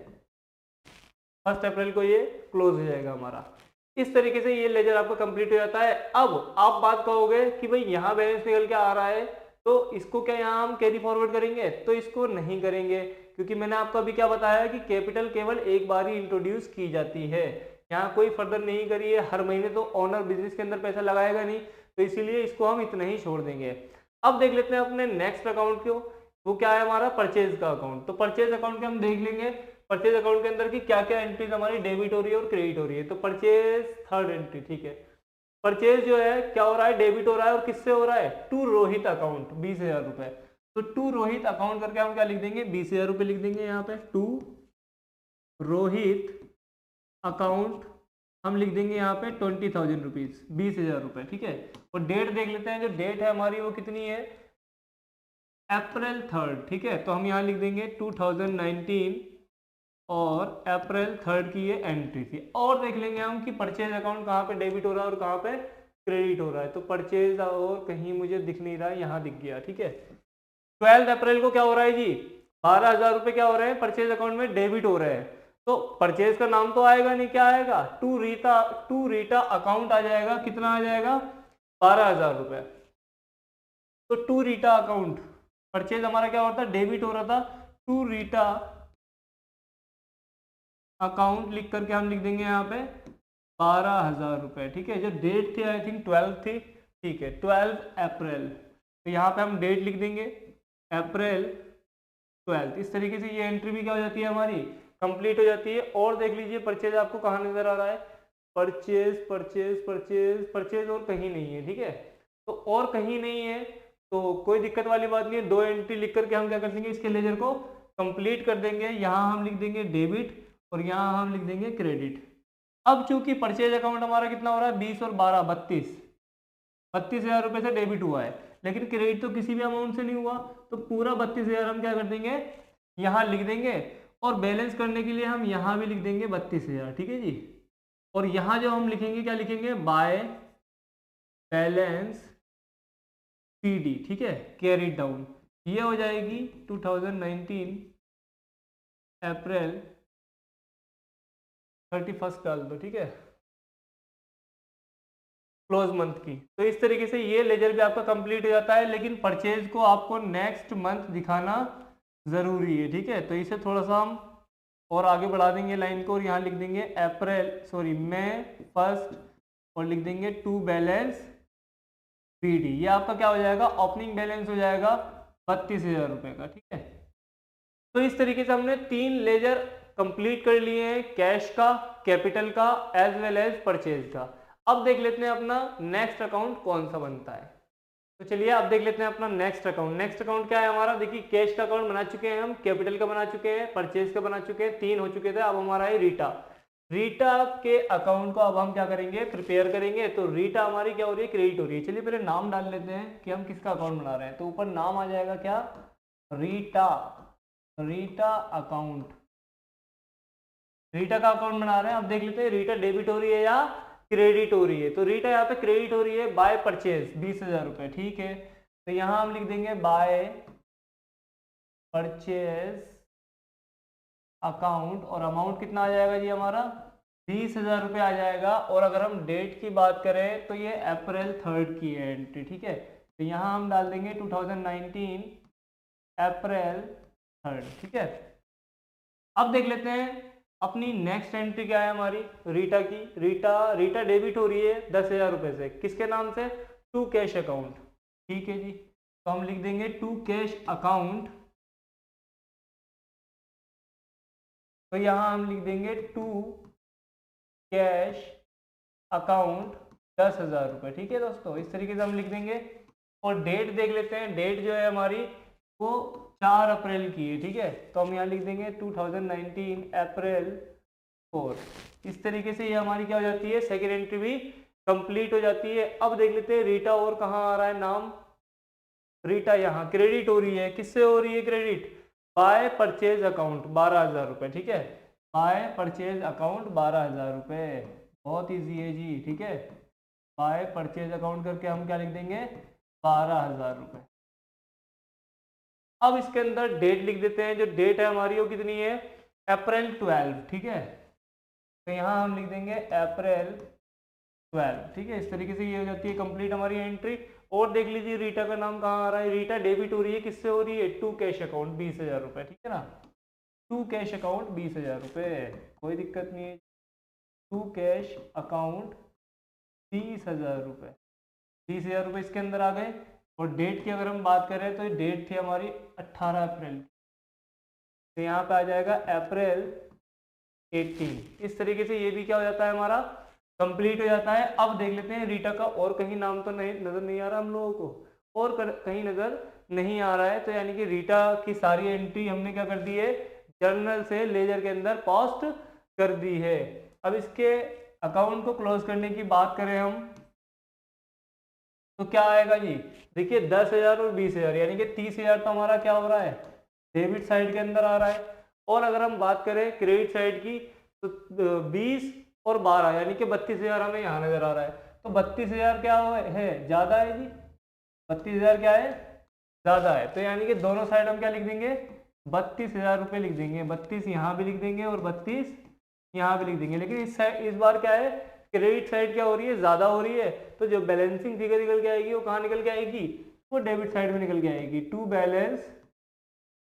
1 अप्रैल को ये क्लोज हो जाएगा हमारा। इस तरीके से ये लेजर आपका कंप्लीट हो जाता है। अब आप बात कहोगे कि भाई यहाँ बैलेंस निकल के आ रहा है तो इसको क्या यहाँ हम कैरी फॉरवर्ड करेंगे, तो इसको नहीं करेंगे, क्योंकि मैंने आपको अभी क्या बताया कि कैपिटल केवल एक बार ही इंट्रोड्यूस की जाती है, यहाँ कोई फर्दर नहीं करी है। हर महीने तो ओनर बिजनेस के अंदर पैसा लगाएगा नहीं, तो इसीलिए इसको हम इतना ही छोड़ देंगे। अब देख लेते हैं अपने नेक्स्ट अकाउंट को, वो क्या है हमारा, परचेज का अकाउंट। तो परचेज अकाउंट के हम देख लेंगे परचेज अकाउंट के अंदर की क्या क्या एंट्रीज हमारी डेबिट हो रही है और क्रेडिट हो रही है। तो परचेज थर्ड एंट्री, ठीक है। परचेज जो है क्या हो रहा है, डेबिट हो रहा है, और किससे हो रहा है, टू रोहित अकाउंट 20,000 रुपए। तो टू रोहित अकाउंट करके हम क्या लिख देंगे, 20,000 रुपए लिख देंगे यहाँ पे, टू रोहित अकाउंट हम लिख देंगे यहाँ पे 20,000 रुपीज, 20,000 रुपए, ठीक है। और डेट देख लेते हैं, जो डेट है हमारी वो कितनी है, अप्रैल 3, ठीक है। तो हम यहाँ लिख देंगे 2019 और अप्रैल 3 की ये एंट्री थी। और देख लेंगे हम कि परचेज अकाउंट कहाँ पे डेबिट हो रहा है और कहाँ पे क्रेडिट हो रहा है। तो परचेज और कहीं मुझे दिख नहीं रहा है, यहाँ दिख गया, ठीक है। 12 अप्रैल को क्या हो रहा है जी, 12,000 रुपए क्या हो रहे हैं, परचेज अकाउंट में डेबिट हो रहे हैं। तो परचेज का नाम तो आएगा नहीं, क्या आएगा, टू रीटा अकाउंट आ जाएगा। कितना आ जाएगा, 12,000 रुपए। तो टू रीटा अकाउंट, परचेज हमारा क्या हो रहा था, डेबिट हो रहा था, टू रीटा अकाउंट लिख करके हम लिख देंगे यहाँ पे 12,000 रुपए, ठीक है। जो डेट थी आई थिंक 12 थी, ठीक है, 12 अप्रैल। तो यहाँ पे हम डेट लिख देंगे अप्रैल 12। इस तरीके से ये एंट्री भी क्या हो जाती है हमारी, कंप्लीट हो जाती है। और देख लीजिए परचेज आपको कहाँ नजर आ रहा है, परचेज परचेज परचेज परचेज और कहीं नहीं है, ठीक है। तो और कहीं नहीं है तो कोई दिक्कत वाली बात नहीं है, दो एंट्री लिख करके हम क्या कर देंगे, इसके लेजर को कंप्लीट कर देंगे। यहाँ हम लिख देंगे डेबिट और यहाँ हम लिख देंगे क्रेडिट। अब चूंकि परचेज अकाउंट हमारा कितना हो रहा है, 20 और 12 32,000 रुपए से डेबिट हुआ है, लेकिन क्रेडिट तो किसी भी अमाउंट से नहीं हुआ। तो पूरा 32,000 हम क्या कर देंगे, यहाँ लिख देंगे, और बैलेंस करने के लिए हम यहाँ भी लिख देंगे 32,000, ठीक है जी। और यहाँ जो हम लिखेंगे, क्या लिखेंगे, बाय बैलेंस CD, ठीक है, कैरी डाउन। ये हो जाएगी 2019 अप्रैल 31 डाल दो, ठीक है, क्लोज मंथ की। तो इस तरीके से ये लेजर भी आपका कंप्लीट हो जाता है, लेकिन परचेज को आपको नेक्स्ट मंथ दिखाना जरूरी है, ठीक है। तो इसे थोड़ा सा हम और आगे बढ़ा देंगे लाइन को, और यहाँ लिख देंगे मई 1 और लिख देंगे टू बैलेंस पीडी, ये आपका क्या हो जाएगा, ओपनिंग बैलेंस हो जाएगा 32,000 रुपये का। ठीक है, तो इस तरीके से हमने 3 लेजर कंप्लीट कर लिए हैं, कैश का, कैपिटल का, एज वेल एज परचेज का। अब देख लेते हैं अपना नेक्स्ट अकाउंट कौन सा बनता है। तो चलिए अब देख लेते हैं अपना नेक्स्ट अकाउंट। नेक्स्ट अकाउंट क्या है हमारा, देखिए कैश का अकाउंट बना चुके हैं हम, कैपिटल का बना चुके हैं, परचेज का बना चुके हैं, 3 हो चुके थे। अब हमारा है रीटा। रीटा के अकाउंट को अब हम क्या करेंगे, प्रिपेयर करेंगे। तो रीटा हमारी क्या हो रही है, क्रेडिट हो रही है। चलिए पहले नाम डाल लेते हैं कि हम किसका अकाउंट बना रहे हैं। तो ऊपर नाम आ जाएगा क्या, रीटा, रीटा अकाउंट, रीटा का अकाउंट बना रहे हैं। अब देख लेते हैं रीटा डेबिट हो रही है या क्रेडिट हो रही है। तो रीटा यहाँ पे क्रेडिट हो रही है बाय परचेज 20,000 रुपये। ठीक है, तो यहाँ हम लिख देंगे बाय परचेज अकाउंट, और अमाउंट कितना आ जाएगा जी हमारा, 20,000 रुपये आ जाएगा। और अगर हम डेट की बात करें तो ये अप्रैल 3 की है एंट्री। ठीक है, तो यहाँ हम डाल देंगे 2019 अप्रैल 3। ठीक है, अब देख लेते हैं अपनी नेक्स्ट एंट्री क्या है हमारी रीटा की। रीटा डेबिट हो रही है 10,000 रुपये से, किसके नाम से, टू कैश अकाउंट। ठीक है जी, तो हम लिख देंगे टू कैश अकाउंट। तो यहाँ हम लिख देंगे टू कैश अकाउंट 10,000 रुपये। ठीक है दोस्तों, इस तरीके से हम लिख देंगे। और डेट देख लेते हैं, डेट जो है हमारी वो 4 अप्रैल की है। ठीक है, तो हम यहाँ लिख देंगे 2019 अप्रैल 4। इस तरीके से ये हमारी क्या हो जाती है, सेकेंड एंट्री भी कंप्लीट हो जाती है। अब देख लेते हैं रीटा और कहाँ आ रहा है नाम, रीटा यहाँ क्रेडिट हो रही है, किससे हो रही है क्रेडिट, बाय परचेज अकाउंट 12,000 रुपये। ठीक है, बाय परचेज अकाउंट 12,000 रुपये, बहुत ईजी है जी। ठीक है, बाय परचेज अकाउंट करके हम क्या लिख देंगे, 12,000 रुपये। अब इसके अंदर डेट लिख देते हैं, जो डेट है हमारी वो कितनी है, अप्रैल 12। ठीक है, तो यहाँ हम लिख देंगे अप्रैल 12। ठीक है, इस तरीके से ये हो जाती है कंप्लीट हमारी एंट्री। और देख लीजिए रीटा का नाम कहाँ आ रहा है, रीटा डेबिट हो रही है, किससे हो रही है, टू कैश अकाउंट 20,000 रुपये। ठीक है ना, टू कैश अकाउंट 20,000 रुपये, कोई दिक्कत नहीं है। टू कैश अकाउंट 20,000 रुपये, 20,000 रुपये इसके अंदर आ गए। और डेट की अगर हम बात करें तो डेट थी हमारी 18 अप्रैल, तो यहाँ पे आ जाएगा अप्रैल 18। इस तरीके से ये भी क्या हो जाता है हमारा, कंप्लीट हो जाता है। अब देख लेते हैं रीटा का और कहीं नाम तो नहीं नज़र नहीं आ रहा हम लोगों को, और कहीं नज़र नहीं आ रहा है। तो यानी कि रीटा की सारी एंट्री हमने क्या कर दी है, जर्नल से लेजर के अंदर पोस्ट कर दी है। अब इसके अकाउंट को क्लोज करने की बात करें हम तो क्या आएगा जी, देखिए 10,000 और 20,000 यानी कि 30,000 तो हमारा क्या हो रहा है, डेबिट साइड के अंदर आ रहा है। और अगर हम बात करें क्रेडिट साइड की तो 20 और 12 यानी कि 32,000 हमें यहाँ नजर आ रहा है। तो 32,000 क्या है, ज़्यादा है जी, 32,000 क्या है, ज़्यादा है। तो यानी कि दोनों साइड हम क्या लिख देंगे, 32,000 रुपये लिख देंगे। 32 यहाँ भी लिख देंगे और 32 यहाँ भी लिख देंगे। लेकिन इस बार क्या है, क्रेडिट साइड क्या हो रही है, ज़्यादा हो रही है। तो जो बैलेंसिंग फिगर निकल के आएगी वो कहाँ निकल के आएगी, वो डेबिट साइड में निकल के आएगी, टू बैलेंस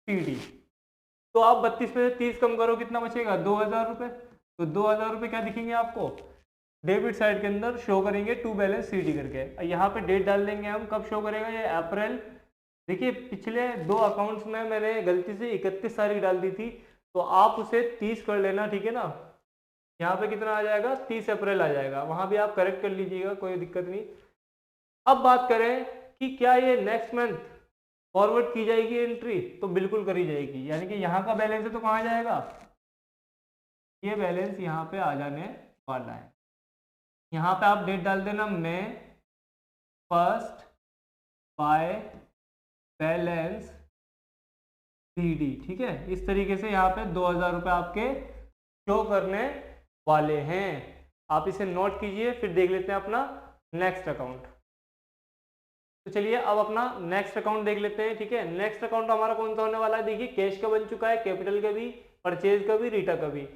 पीडी। तो आप 32 में से 30 कम करो, कितना बचेगा, 2,000 रुपये। तो 2,000 रुपये क्या दिखेंगे आपको, डेबिट साइड के अंदर शो करेंगे टू बैलेंस सीडी करके। यहाँ पे डेट डाल देंगे हम, कब शो करेगा ये, अप्रैल। देखिए पिछले 2 अकाउंट्स में मैंने गलती से 31 तारीख डाल दी थी, तो आप उसे 30 कर लेना। ठीक है ना, यहाँ पे कितना आ जाएगा, 30 अप्रैल आ जाएगा, वहाँ भी आप करेक्ट कर लीजिएगा, कोई दिक्कत नहीं। अब बात करें कि क्या ये नेक्स्ट मंथ फॉरवर्ड की जाएगी एंट्री, तो बिल्कुल करी जाएगी। यानी कि यहाँ का बैलेंस है तो कहाँ जाएगा, ये बैलेंस यहाँ पे आ जाने वाला है। यहाँ पे आप डेट डाल देना, मई 1 बाय बैलेंस पीडी। ठीक है, इस तरीके से यहाँ पे 2,000 रुपये आपके शो करने वाले हैं। आप इसे नोट कीजिए, फिर देख लेते हैं अपना नेक्स्ट अकाउंट। तो चलिए अब अपना नेक्स्ट अकाउंट देख लेते हैं। ठीक है, नेक्स्ट अकाउंट हमारा कौन सा होने वाला है, देखिए कैश का बन चुका है, कैपिटल का भी, परचेज का भी, रीटा का भी।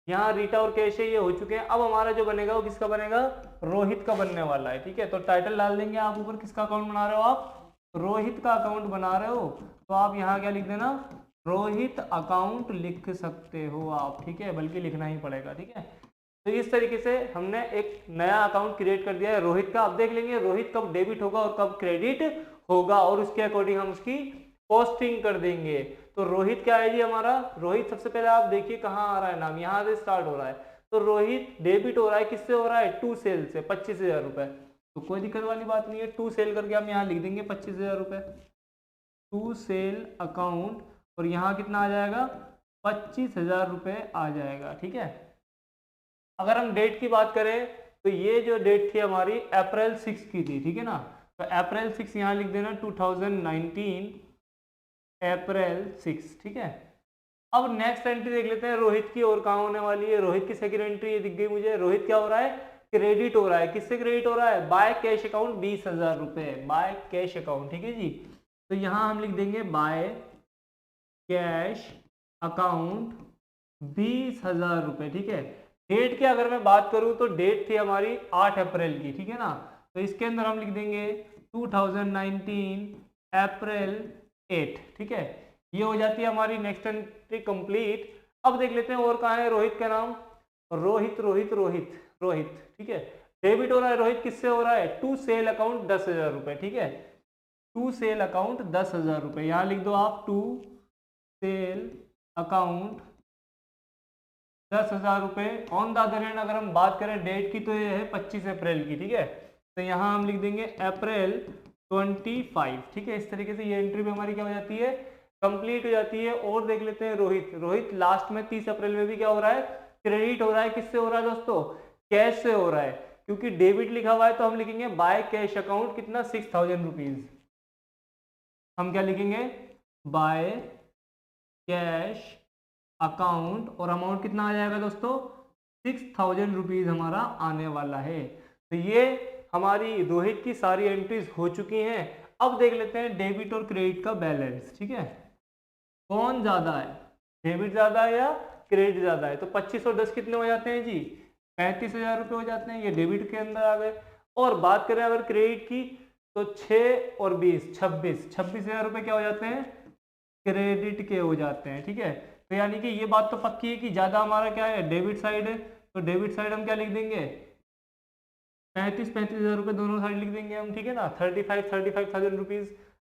यहाँ रीटा और कैश है, ये हो चुके हैं। अब हमारा जो बनेगा वो किसका बनेगा, रोहित का बनने वाला है। ठीक है, तो टाइटल डाल देंगे आप ऊपर, किसका अकाउंट बना रहे हो आप, रोहित का अकाउंट बना रहे हो। तो आप यहाँ क्या लिख देना, रोहित अकाउंट लिख सकते हो आप। ठीक है, बल्कि लिखना ही पड़ेगा। ठीक है, तो इस तरीके से हमने एक नया अकाउंट क्रिएट कर दिया है रोहित का। अब देख लेंगे रोहित कब डेबिट होगा और कब क्रेडिट होगा, और उसके अकॉर्डिंग हम उसकी पोस्टिंग कर देंगे। तो रोहित क्या है जी हमारा, रोहित सबसे पहले आप देखिए कहाँ आ रहा है नाम, यहाँ से स्टार्ट हो रहा है। तो रोहित डेबिट हो रहा है, किससे हो रहा है, टू सेल से 25,000 रुपए। तो कोई दिक्कत वाली बात नहीं है, टू सेल करके हम यहाँ लिख देंगे 25,000 रुपए, टू सेल अकाउंट, और यहाँ कितना आ जाएगा, 25,000 रुपए आ जाएगा। ठीक है। अगर हम डेट की बात करें तो ये जो डेट थी हमारी अप्रैल 6 की थी, ठीक है ना। तो अप्रैल 6 यहाँ लिख देना, 2019 अप्रैल 6, ठीक है। अब नेक्स्ट एंट्री देख लेते हैं रोहित की, और कहाँ होने वाली है। रोहित की सेकंड एंट्री ये दिख गई मुझे। रोहित क्या हो रहा है, क्रेडिट हो रहा है। किससे क्रेडिट हो रहा है, बाय कैश अकाउंट 20,000 रुपए, बाय कैश अकाउंट। ठीक है जी। तो यहाँ हम लिख देंगे बाय कैश अकाउंट 20,000 रुपए। ठीक है। डेट की अगर मैं बात करूं तो डेट थी हमारी 8 अप्रैल की, ठीक है ना। तो इसके अंदर हम लिख देंगे 2019 अप्रैल 8, ठीक है। ये हो जाती है हमारी नेक्स्ट एंट्री कंप्लीट। अब देख लेते हैं और कहाँ है रोहित का नाम, रोहित रोहित रोहित रोहित, ठीक है। डेबिट हो रहा है रोहित, किससे हो रहा है, टू सेल अकाउंट 10,000 रुपए, ठीक है। टू सेल अकाउंट 10,000 रुपए, यहाँ लिख दो आप, टू सेल अकाउंट 10,000 रुपए। ऑन द अदर हैंड अगर हम बात करें डेट की तो ये है 25 अप्रैल की, ठीक है। तो यहाँ हम लिख देंगे अप्रैल 25, ठीक है। इस तरीके से ये एंट्री भी हमारी क्या हो जाती है, कंप्लीट हो जाती है। और देख लेते हैं रोहित, रोहित लास्ट में 30 अप्रैल में भी क्या हो रहा है, क्रेडिट हो रहा है। किससे हो रहा है दोस्तों, कैश से हो रहा है, क्योंकि डेबिट लिखा हुआ है तो हम लिखेंगे बाय कैश अकाउंट कितना, 6,000 रुपीज। हम क्या लिखेंगे, बाय कैश अकाउंट, और अमाउंट कितना आ जाएगा दोस्तों, 6,000 रुपीज हमारा आने वाला है। तो ये हमारी रोहित की सारी एंट्रीज हो चुकी हैं। अब देख लेते हैं डेबिट और क्रेडिट का बैलेंस, ठीक है। कौन ज्यादा है, डेबिट ज्यादा है या क्रेडिट ज्यादा है। तो 25 और 10 कितने हो जाते हैं जी, 35,000 रुपये हो जाते हैं, ये डेबिट के अंदर आ गए। और बात करें अगर क्रेडिट की तो 6 और 20 26,000 रुपये क्या हो जाते हैं, क्रेडिट के हो जाते हैं, ठीक है। तो यानी कि ये बात तो पक्की है कि ज़्यादा हमारा क्या है, डेबिट साइड है। तो डेबिट साइड हम क्या लिख देंगे, 35,000 रुपये दोनों साइड लिख देंगे हम, ठीक है ना, 35,000 रुपीज़।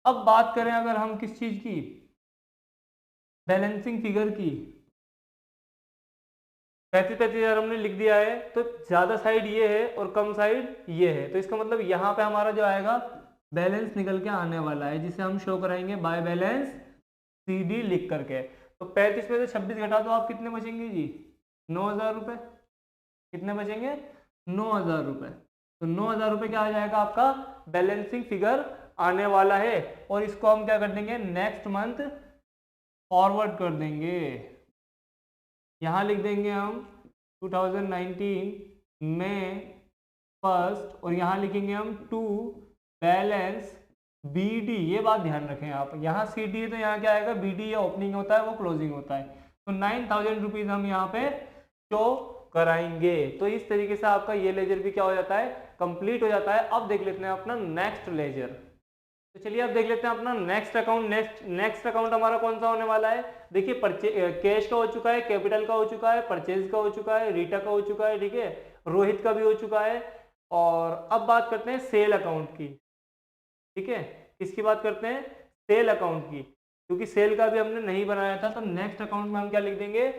अब बात करें अगर हम किस चीज़ की, बैलेंसिंग फिगर की, 35,000 हमने लिख दिया है। तो ज़्यादा साइड ये है और कम साइड ये है। तो इसका मतलब यहाँ पे हमारा जो आएगा बैलेंस निकल के आने वाला है, जिसे हम शो कराएंगे बाय बैलेंस CD लिख करके। तो 35 में से 26 घटा दो आप, कितने बचेंगे जी, 9,000 रुपये। कितने बचेंगे, 9,000 रुपये। तो 9,000 रुपये क्या आ जाएगा आपका बैलेंसिंग फिगर आने वाला है। और इसको हम क्या कर देंगे, नेक्स्ट मंथ फॉरवर्ड कर देंगे। यहाँ लिख देंगे हम 2019 में 1 और यहाँ लिखेंगे हम टू बैलेंस BD। ये बात ध्यान रखें आप, यहाँ CD है तो यहाँ क्या आएगा, BD या ओपनिंग होता है वो क्लोजिंग होता है। तो 9,000 रुपीज़ हम यहाँ पे शो कराएंगे। तो इस तरीके से आपका ये लेजर भी क्या हो जाता है, कंप्लीट हो जाता है। अब देख लेते हैं अपना नेक्स्ट लेजर। तो चलिए अब देख लेते हैं अपना नेक्स्ट अकाउंट। नेक्स्ट अकाउंट हमारा कौन सा होने वाला है, देखिए कैश का हो चुका है, कैपिटल का हो चुका है, परचेज का हो चुका है, रीटा का हो चुका है, ठीक है, रोहित का भी हो चुका है। और अब बात करते हैं सेल अकाउंट की, ठीक है। किसकी बात करते हैं, सेल अकाउंट की, क्योंकि सेल का भी हमने नहीं बनाया था। तो नेक्स्ट अकाउंट में हम क्या लिख देंगे,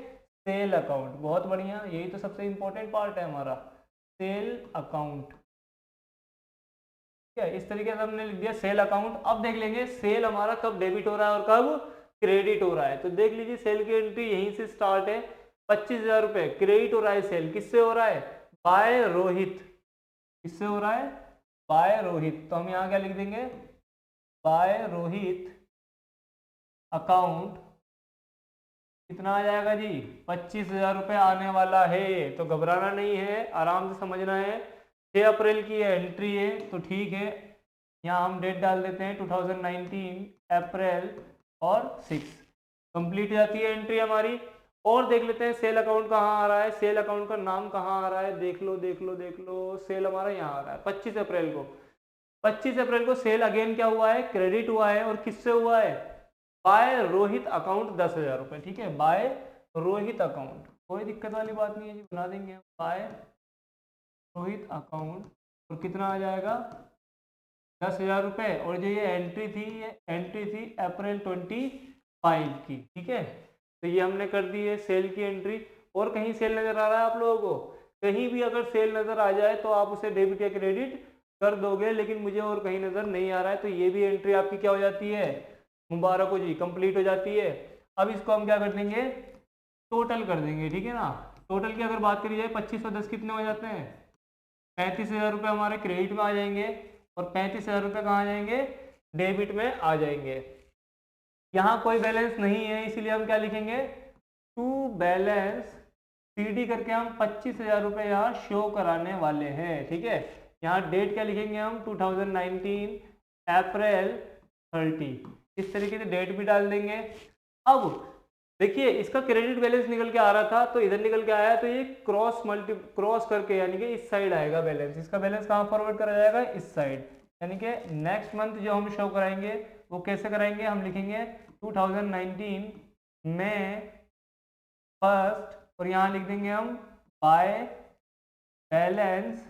सेल अकाउंट। बहुत बढ़िया, यही तो सबसे इंपॉर्टेंट पार्ट है हमारा, सेल अकाउंट। इस तरीके से हमने लिख दिया सेल अकाउंट। अब देख लेंगे सेल हमारा कब डेबिट हो रहा है और कब क्रेडिट हो रहा है। तो देख लीजिए सेल की एंट्री यहीं से स्टार्ट है, 25,000 रुपये क्रेडिट हो रहा है। सेल किससे हो रहा है, बाय रोहित। किससे हो रहा है, बाय रोहित। तो हम यहाँ क्या लिख देंगे, बाय रोहित अकाउंट कितना आ जाएगा जी, 25,000 रुपये आने वाला है। तो घबराना नहीं है, आराम से समझना है। 6 अप्रैल की एंट्री है तो ठीक है, यहाँ हम डेट डाल देते हैं 2019 अप्रैल और 6। कंप्लीट हो जाती है एंट्री हमारी। और देख लेते हैं सेल अकाउंट कहाँ आ रहा है, सेल अकाउंट का नाम कहाँ आ रहा है, देख लो देख लो देख लो। सेल हमारा यहाँ आ रहा है 25 अप्रैल को। 25 अप्रैल को सेल अगेन क्या हुआ है, क्रेडिट हुआ है। और किससे हुआ है, बाय रोहित अकाउंट 10,000 रुपये, ठीक है, बाय रोहित अकाउंट। कोई दिक्कत वाली बात नहीं है जी, बना देंगे हम बाय रोहित अकाउंट। और कितना आ जाएगा 10,000 रुपये। और जो ये एंट्री थी अप्रैल 25 की, ठीक है। तो ये हमने कर दी है सेल की एंट्री। और कहीं सेल नज़र आ रहा है आप लोगों को? कहीं भी अगर सेल नज़र आ जाए तो आप उसे डेबिट या क्रेडिट कर दोगे, लेकिन मुझे और कहीं नज़र नहीं आ रहा है। तो ये भी एंट्री आपकी क्या हो जाती है, मुबारक हो जी, कंप्लीट हो जाती है। अब इसको हम क्या कर देंगे, टोटल कर देंगे, ठीक है ना। टोटल की अगर बात करी जाए 25 और 10 कितने हो जाते हैं, 35,000 रुपये हमारे क्रेडिट में आ जाएंगे और 35,000 रुपये कहाँ आ जाएंगे, डेबिट में आ जाएंगे। यहाँ कोई बैलेंस नहीं है, इसीलिए हम क्या लिखेंगे, टू बैलेंस सीडी करके हम 25,000 रुपये यहाँ शो कराने वाले हैं, ठीक है। यहाँ डेट क्या लिखेंगे हम, 2019 अप्रैल 30, इस तरीके से डेट भी डाल देंगे। अब देखिए इसका क्रेडिट बैलेंस निकल के आ रहा था, तो इधर निकल के आया, तो ये क्रॉस करके यानी कि इस साइड आएगा बैलेंस। इसका बैलेंस कहाँ फॉरवर्ड करा जाएगा, इस साइड। यानी कि नेक्स्ट मंथ जो हम शो कराएंगे वो कैसे कराएंगे, हम लिखेंगे 2019 में फर्स्ट, और यहाँ लिख देंगे हम बाय बैलेंस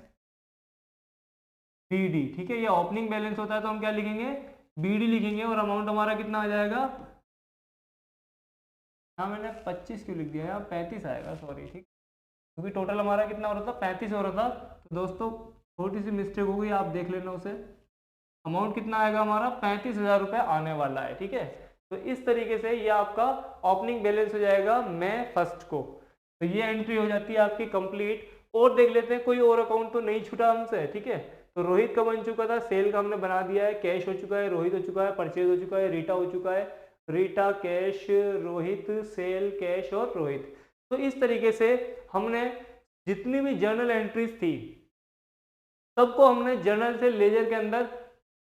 बीडी, ठीक है। ये ओपनिंग बैलेंस होता है तो हम क्या लिखेंगे, बीडी लिखेंगे। और अमाउंट हमारा कितना आ जाएगा, हाँ मैंने 25 क्यों लिख दिया, यहाँ 35 आएगा, सॉरी, ठीक। क्योंकि टोटल हमारा कितना हो रहा था, 35 हो रहा था। तो दोस्तों छोटी सी मिस्टेक हो गई, आप देख लेना उसे। अमाउंट कितना आएगा हमारा, 35,000 रुपये आने वाला है, ठीक है। तो इस तरीके से ये आपका ओपनिंग बैलेंस हो जाएगा मई 1 को। तो ये एंट्री हो जाती है आपकी कंप्लीट। और देख लेते हैं कोई और अकाउंट तो नहीं छूटा हमसे, ठीक है। तो रोहित का बन चुका था, सेल का हमने बना दिया है, कैश हो चुका है, रोहित हो चुका है, परचेज हो चुका है, रीटा हो चुका है, Rita cash Rohit, sale cash और रोहित। तो इस तरीके से हमने जितनी भी जर्नल एंट्रीज थी सबको हमने जर्नल से लेजर के अंदर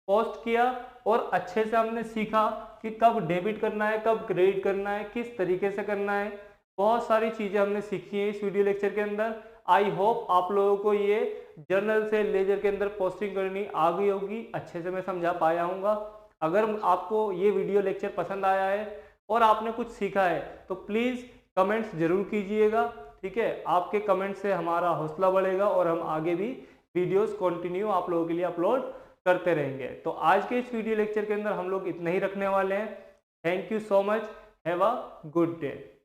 पोस्ट किया और अच्छे से हमने सीखा कि कब डेबिट करना है, कब क्रेडिट करना है, किस तरीके से करना है। बहुत सारी चीज़ें हमने सीखी हैं इस वीडियो लेक्चर के अंदर। आई होप आप लोगों को ये जर्नल से लेजर के अंदर पोस्टिंग करनी आ गई होगी, अच्छे से मैं समझा पाया हूँगा। अगर आपको ये वीडियो लेक्चर पसंद आया है और आपने कुछ सीखा है तो प्लीज़ कमेंट्स ज़रूर कीजिएगा, ठीक है। आपके कमेंट से हमारा हौसला बढ़ेगा और हम आगे भी वीडियोस कंटिन्यू आप लोगों के लिए अपलोड करते रहेंगे। तो आज के इस वीडियो लेक्चर के अंदर हम लोग इतना ही रखने वाले हैं। Thank you so much, have a good day.